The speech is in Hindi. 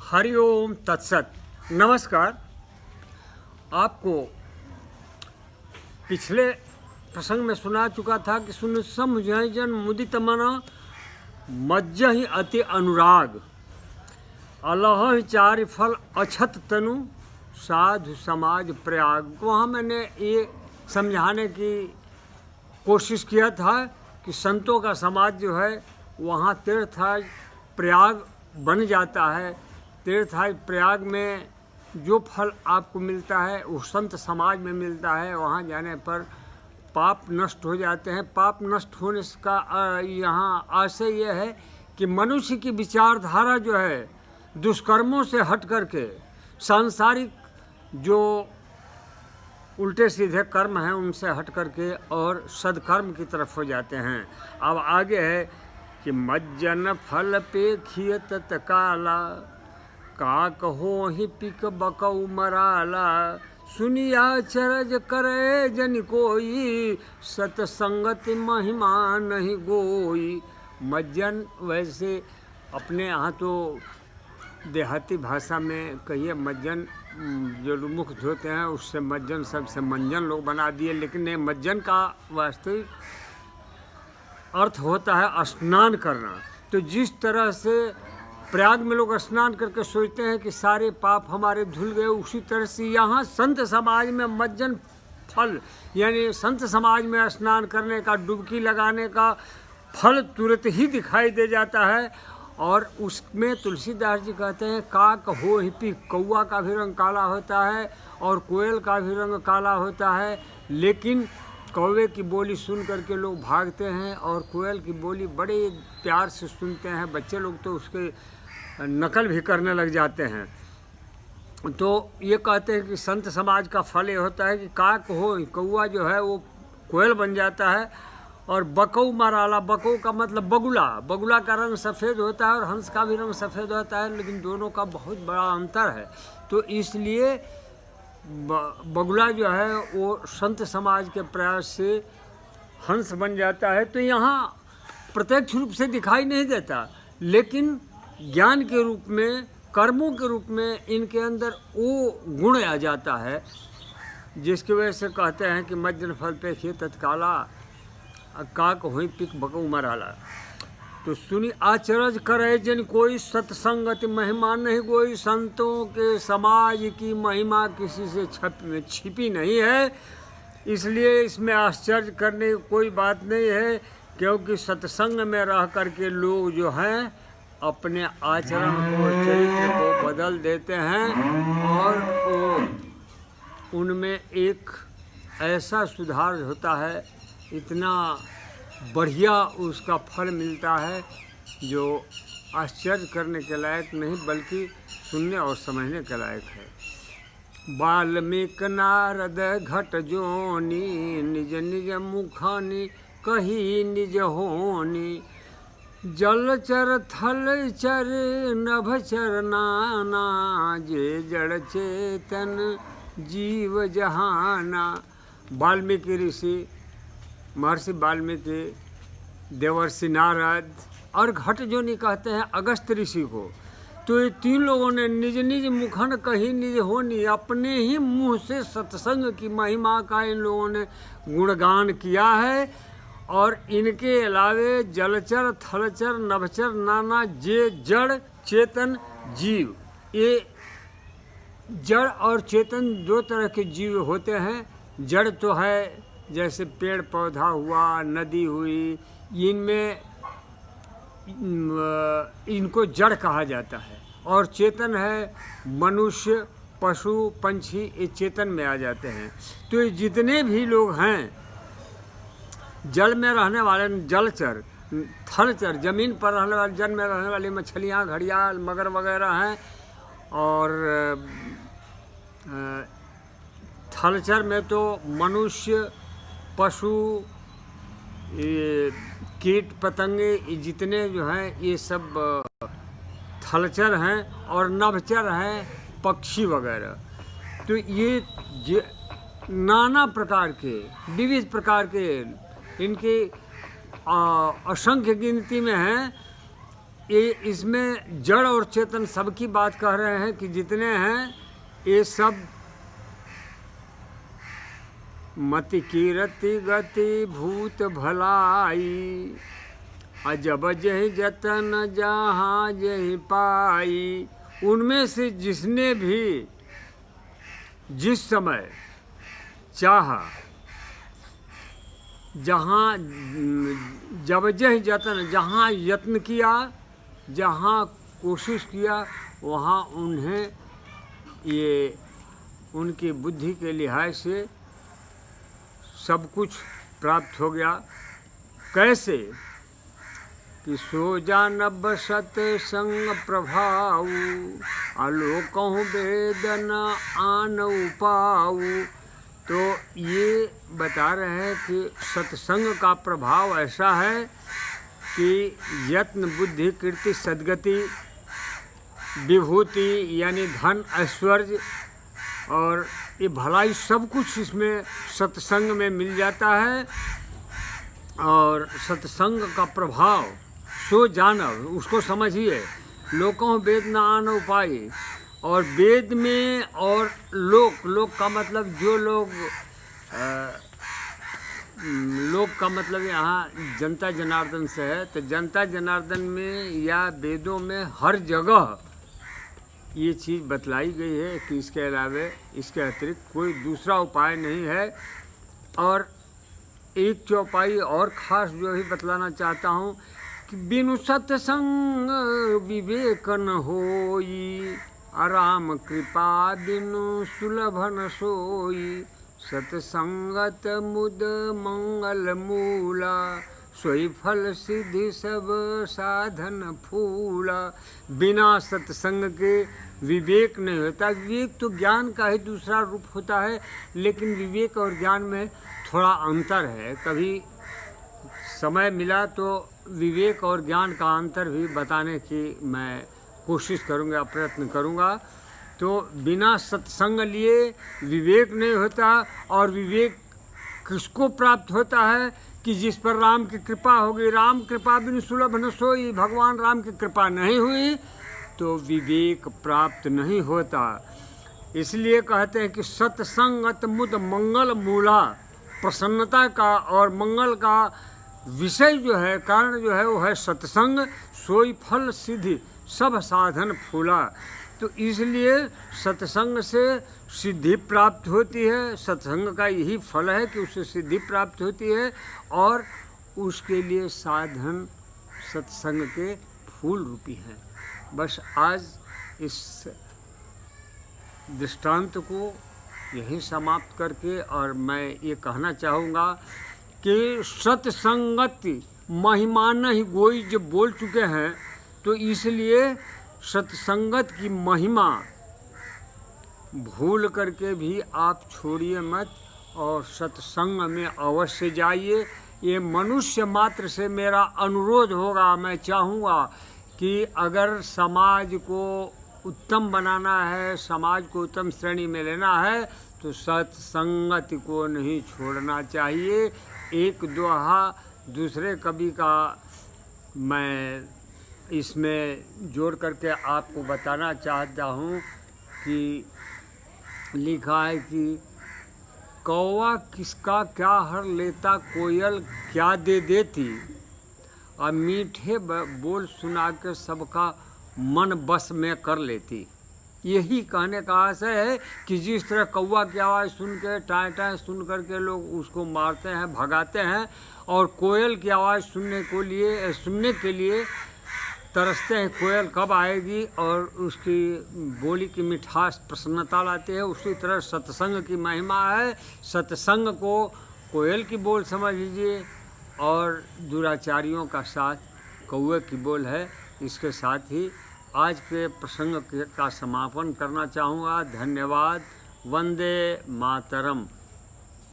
हरिओम तत्सत। नमस्कार। आपको पिछले प्रसंग में सुना चुका था कि सुन समझन मुदित मना मज्जहि अति अनुराग अलह चारि फल अछत तनु साधु समाज प्रयाग। वहाँ मैंने ये समझाने की कोशिश किया था कि संतों का समाज जो है वहाँ तीर्थराज प्रयाग बन जाता है। तीर्थराज प्रयाग में जो फल आपको मिलता है वो संत समाज में मिलता है। वहाँ जाने पर पाप नष्ट हो जाते हैं। पाप नष्ट होने का यहाँ आशय यह है कि मनुष्य की विचारधारा जो है दुष्कर्मों से हट करके सांसारिक जो उल्टे सीधे कर्म हैं उनसे हट करके और सदकर्म की तरफ हो जाते हैं। अब आगे है कि मज्जन फल पे खियत तकाला का कहो ही पिक बकऊ मराला सुनिया चरज करे जन कोई सतसंगति महिमा नहीं गोई। मज्जन वैसे अपने यहाँ तो देहाती भाषा में कहिए मज्जन जो मुख धोते हैं उससे मज्जन सबसे मंजन लोग बना दिए, लेकिन ये मज्जन का वास्तविक अर्थ होता है स्नान करना। तो जिस तरह से प्रयाग में लोग स्नान करके सोचते हैं कि सारे पाप हमारे धुल गए, उसी तरह से यहाँ संत समाज में मज्जन फल यानी संत समाज में स्नान करने का डुबकी लगाने का फल तुरंत ही दिखाई दे जाता है। और उसमें तुलसीदास जी कहते हैं काक हो ही पी, कौआ का भी रंग काला होता है और कोयल का भी रंग काला होता है, लेकिन कौवे की बोली सुन करके लोग भागते हैं और कोयल की बोली बड़े प्यार से सुनते हैं। बच्चे लोग तो उसके नकल भी करने लग जाते हैं। तो ये कहते हैं कि संत समाज का फल ये होता है कि काक हो, कौआ जो है वो कोयल बन जाता है और बकऊ मराला, बकऊ का मतलब बगुला, बगुला का रंग सफ़ेद होता है और हंस का भी रंग सफ़ेद होता है, लेकिन दोनों का बहुत बड़ा अंतर है। तो इसलिए बगुला जो है वो संत समाज के प्रयास से हंस बन जाता है। तो यहाँ प्रत्यक्ष रूप से दिखाई नहीं देता, लेकिन ज्ञान के रूप में, कर्मों के रूप में इनके अंदर वो गुण आ जाता है, जिसकी वजह से कहते हैं कि मज्जन फल पे खे तत्काला काक हुई पिक बकऊ मराला। तो सुनी आचरज करे जन कोई सत्संगति महिमा नहीं कोई। संतों के समाज की महिमा किसी से छिपी नहीं है, इसलिए इसमें आश्चर्य करने की कोई बात नहीं है, क्योंकि सत्संग में रह करके लोग जो हैं अपने आचरण को, चरित्र को बदल देते हैं और उनमें एक ऐसा सुधार होता है, इतना बढ़िया उसका फल मिलता है जो आश्चर्य करने के लायक नहीं बल्कि सुनने और समझने के लायक है। वाल्मीकि नारद घट जोनी निज निज मुखानी कही निज होनी। जलचर थलचर नभचर नाना जे जड़ चेतन जीव जहाना। वाल्मीकि ऋषि, महर्षि वाल्मीकि, देवर्षि नारद और घट जोनी कहते हैं अगस्त ऋषि को। तो ये तीन लोगों ने निज निज मुखन कही निज होनी, अपने ही मुंह से सत्संग की महिमा का इन लोगों ने गुणगान किया है। और इनके अलावे जलचर थलचर नभचर नाना जे जड़ चेतन जीव, ये जड़ और चेतन दो तरह के जीव होते हैं। जड़ तो है जैसे पेड़ पौधा हुआ, नदी हुई, इनमें इनको जड़ कहा जाता है। और चेतन है मनुष्य, पशु, पंछी, ये चेतन में आ जाते हैं। तो ये जितने भी लोग हैं जल में रहने वाले जलचर, थलचर ज़मीन पर रहने वाले, जल में रहने वाली मछलियाँ, घड़ियाल, मगर वगैरह हैं। और थलचर में तो मनुष्य, पशु, ये कीट पतंगे, ये जितने जो हैं ये सब थलचर हैं। और नभचर हैं पक्षी वगैरह। तो ये नाना प्रकार के, विविध प्रकार के, इनकी असंख्य गिनती में हैं। ये इसमें जड़ और चेतन सबकी बात कह रहे हैं कि जितने हैं ये सब मति कीरति गति भूत भलाई, अजब जहि जतन जहाँ जहि पाई। उनमें से जिसने भी जिस समय चाहा, जहाँ जब जहि जतन, जहाँ यत्न किया, जहाँ कोशिश किया, वहाँ उन्हें ये उनकी बुद्धि के लिहाज से सब कुछ प्राप्त हो गया। कैसे कि सो जानब सत्संग प्रभाव, आलोकहु वेदन आन उपाऊ। तो ये बता रहे हैं कि सत्संग का प्रभाव ऐसा है कि यत्न बुद्धि कीर्ति सद्गति विभूति यानी धन ऐश्वर्य और ये भलाई सब कुछ इसमें सत्संग में मिल जाता है। और सत्संग का प्रभाव सो जानव, उसको समझिए। लोकों वेद न आन उपाय, और वेद में और लोक का मतलब जो लोग लोक का मतलब यहाँ जनता जनार्दन से है। तो जनता जनार्दन में या वेदों में हर जगह ये चीज़ बतलाई गई है कि इसके अलावे इसके अतिरिक्त कोई दूसरा उपाय नहीं है। और एक चौपाई और ख़ास जो ही बतलाना चाहता हूँ कि बिनु सत्संग विवेक न होई, आराम कृपा बिनु सुलभ न सोई। सत्संगत मुद मंगल मूला, सोई फल सिद्धि सब साधन फूला। बिना सत्संग के विवेक नहीं होता। विवेक तो ज्ञान का ही दूसरा रूप होता है, लेकिन विवेक और ज्ञान में थोड़ा अंतर है। कभी समय मिला तो विवेक और ज्ञान का अंतर भी बताने की मैं कोशिश करूँगा, प्रयत्न करूँगा। तो बिना सत्संग लिए विवेक नहीं होता। और विवेक किसको प्राप्त होता है कि जिस पर राम की कृपा होगी। राम कृपा बिनु सुलभ न सोई, भगवान राम की कृपा नहीं हुई तो विवेक प्राप्त नहीं होता। इसलिए कहते हैं कि सत्संगत मुद मंगल मूला, प्रसन्नता का और मंगल का विषय जो है, कारण जो है वो है सत्संग। सोई फल सिद्धि सब साधन फूला। तो इसलिए सत्संग से सिद्धि प्राप्त होती है। सत्संग का यही फल है कि उससे सिद्धि प्राप्त होती है। और उसके लिए साधन सत्संग के फूल रूपी हैं। बस आज इस दृष्टांत को यहीं समाप्त करके और मैं ये कहना चाहूँगा कि सत्संगति महिमा नहीं गोई जब बोल चुके हैं, तो इसलिए सत्संगत की महिमा भूल करके भी आप छोड़िए मत और सत्संग में अवश्य जाइए। ये मनुष्य मात्र से मेरा अनुरोध होगा। मैं चाहूँगा कि अगर समाज को उत्तम बनाना है, समाज को उत्तम श्रेणी में लेना है, तो सत्संगत को नहीं छोड़ना चाहिए। एक दोहा दूसरे कवि का मैं इसमें जोड़ करके आपको बताना चाहता हूँ कि लिखा है कि कौवा किसका क्या हर लेता, कोयल क्या दे देती, और मीठे बोल सुना के सबका मन बस में कर लेती। यही कहने का आशय है कि जिस तरह कौवा की आवाज़ सुन के टाँ टाँ सुन करके लोग उसको मारते हैं, भगाते हैं, और कोयल की आवाज़ सुनने के लिए तरसते हैं, कोयल कब आएगी और उसकी बोली की मिठास प्रसन्नता लाती है। उसी तरह सत्संग की महिमा है। सत्संग को कोयल की बोल समझ लीजिए और दुराचारियों का साथ कौवे की बोल है। इसके साथ ही आज के प्रसंग का समापन करना चाहूँगा। धन्यवाद। वंदे मातरम।